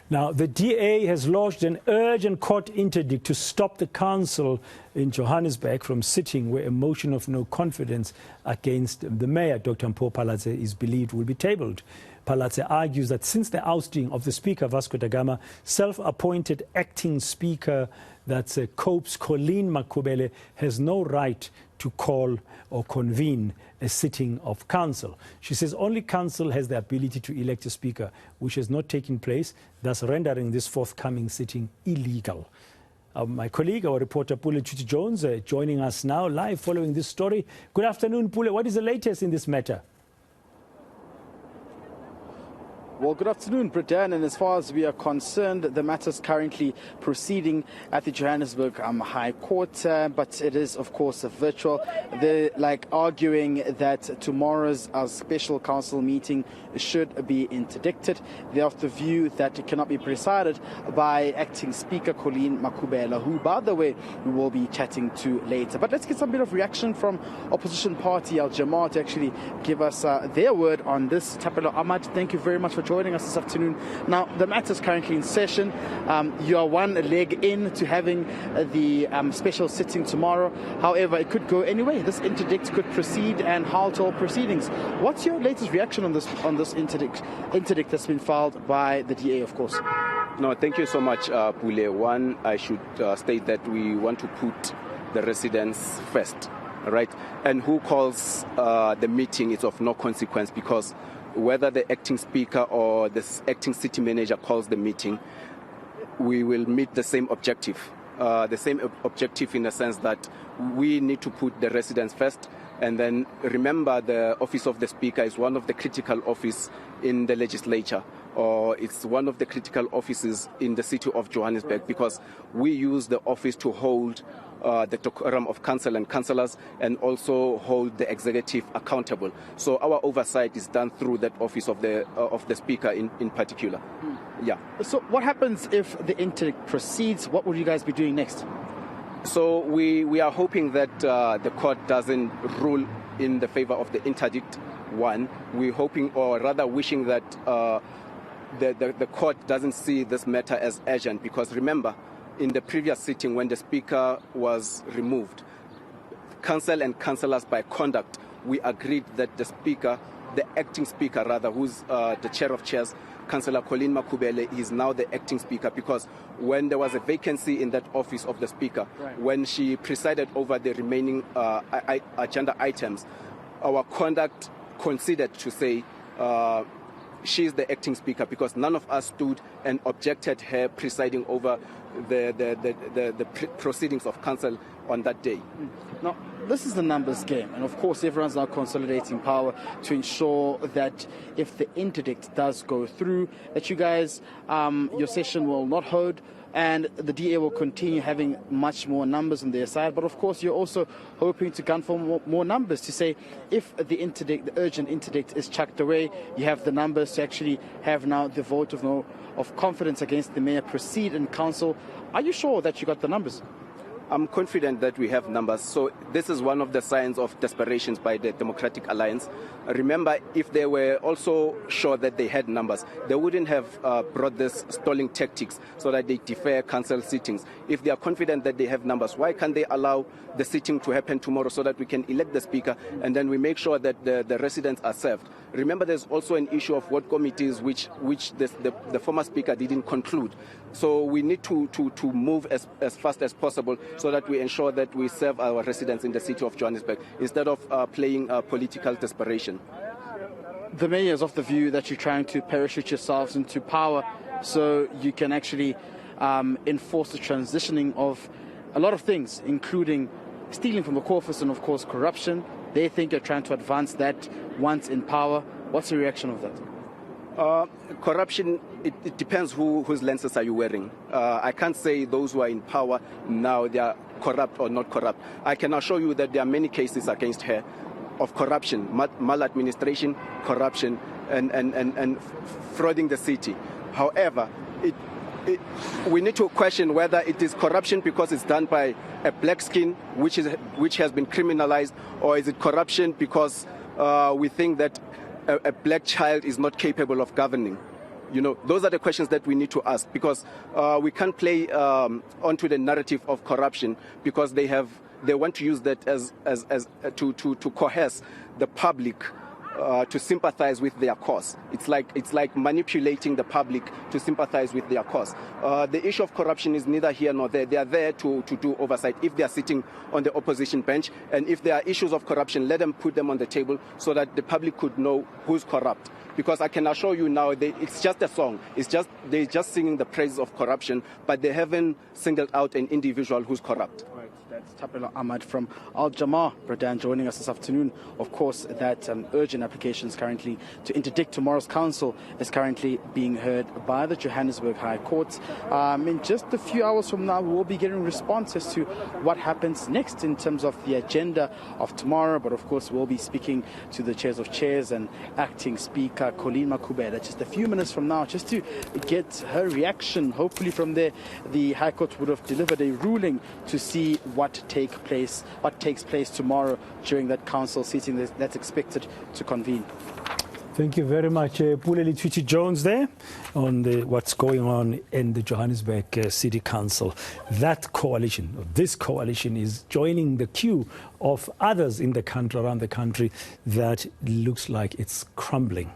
Now, the DA has lodged an urgent court interdict to stop the council in Johannesburg from sitting where a motion of no confidence against the mayor, Dr. Mpho Phalatse, is believed will be tabled. Phalatse argues that since the ousting of the Speaker, Vasco da Gama, self-appointed acting Speaker, that's COPE's Colleen Makhubele, has no right to call or convene a sitting of council. She says only council has the ability to elect a speaker, which has not taken place, thus rendering this forthcoming sitting illegal. My colleague, our reporter Pule Letshwiti-Jones, joining us now live following this story. Good afternoon, Pule. What is the latest in this matter? Well, good afternoon, Britain. And as far as we are concerned, the matter is currently proceeding at the Johannesburg High Court, but it is, of course, virtual. They're arguing that tomorrow's special council meeting should be interdicted. They're of the view that it cannot be presided by acting Speaker Colleen Makhubele, who, by the way, we will be chatting to later. But let's get some bit of reaction from opposition party Al Jamaat to actually give us their word on this. Tapelo Ahmad, thank you very much for joining us this afternoon. Now, the matter is currently in session. You are one leg in to having the special sitting tomorrow. However, it could go anyway. This interdict could proceed and halt all proceedings. What's your latest reaction on this interdict that's been filed by the DA, of course? No, thank you so much, Pule. One, I should state that we want to put the residents first, right? And who calls the meeting is of no consequence, because whether the acting speaker or the acting city manager calls the meeting, we will meet the same objective. The same objective in the sense that we need to put the residents first. And then remember, the office of the speaker is one of the critical offices in the legislature, or it's one of the critical offices in the city of Johannesburg, because we use the office to hold the decorum of council and councillors, and also hold the executive accountable. So our oversight is done through that office of the speaker in particular. Yeah. So what happens if the interdict proceeds? What will you guys be doing next? So we are hoping that the court doesn't rule in the favor of the interdict. One, we're hoping, or rather wishing, that the court doesn't see this matter as urgent, because remember, in the previous sitting, when the speaker was removed, council and councillors by conduct, we agreed that the speaker, the acting speaker rather, who's the chair of chairs, Councillor Colleen Makhubele, is now the acting speaker, because when there was a vacancy in that office of the speaker, right, when she presided over the remaining agenda items, our conduct considered to say she is the acting speaker, because none of us stood and objected her presiding over the proceedings of council on that day. Now, this is the numbers game, and of course everyone's now consolidating power to ensure that if the interdict does go through, that you guys, your session will not hold, and the DA will continue having much more numbers on their side. But of course, you're also hoping to gun for more numbers, to say if the urgent interdict is chucked away, you have the numbers to actually have now the vote of confidence against the mayor proceed in council. Are you sure that you got the numbers? I'm confident that we have numbers. So this is one of the signs of desperations by the Democratic Alliance. Remember, if they were also sure that they had numbers, they wouldn't have brought this stalling tactics so that they defer council sittings. If they are confident that they have numbers, why can't they allow the sitting to happen tomorrow so that we can elect the speaker, and then we make sure that the residents are served? Remember, there's also an issue of what committees which the former speaker didn't conclude. So we need to move as fast as possible so that we ensure that we serve our residents in the city of Johannesburg, instead of playing political desperation. The mayor is of the view that you're trying to parachute yourselves into power so you can actually enforce the transitioning of a lot of things, including stealing from the coffers and, of course, corruption. They think you're trying to advance that once in power. What's the reaction of that? Corruption, it depends whose lenses are you wearing. I can't say those who are in power now, they are corrupt or not corrupt. I can assure you that there are many cases against her of corruption, maladministration, corruption, and frauding the city. However, we need to question whether it is corruption because it's done by a black skin, which has been criminalized, or is it corruption because we think that a black child is not capable of governing. You know, those are the questions that we need to ask, because we can't play onto the narrative of corruption, because they want to use that as to coerce the public to sympathize with their cause. It's like manipulating the public to sympathize with their cause. The issue of corruption is neither here nor there. They are there to do oversight if they are sitting on the opposition bench, and if there are issues of corruption, let them put them on the table so that the public could know who's corrupt. Because I can assure you now, it's just a song. They're just singing the praises of corruption, but they haven't singled out an individual who's corrupt. Right. That's Tapela Ahmad from Al Jamah, Bradan, joining us this afternoon. Of course, that urgent applications currently to interdict tomorrow's council is currently being heard by the Johannesburg High Court. In just a few hours from now, we will be getting responses to what happens next in terms of the agenda of tomorrow. But of course, we'll be speaking to the chairs of chairs and acting speaker Colleen Makubela just a few minutes from now, just to get her reaction. Hopefully from there, the High Court would have delivered a ruling to see what takes place tomorrow during that council sitting that's expected to convene. Thank you very much, Pule Letshwiti-Jones there on what's going on in the Johannesburg City Council. This coalition is joining the queue of others in the country, around the country, that looks like it's crumbling.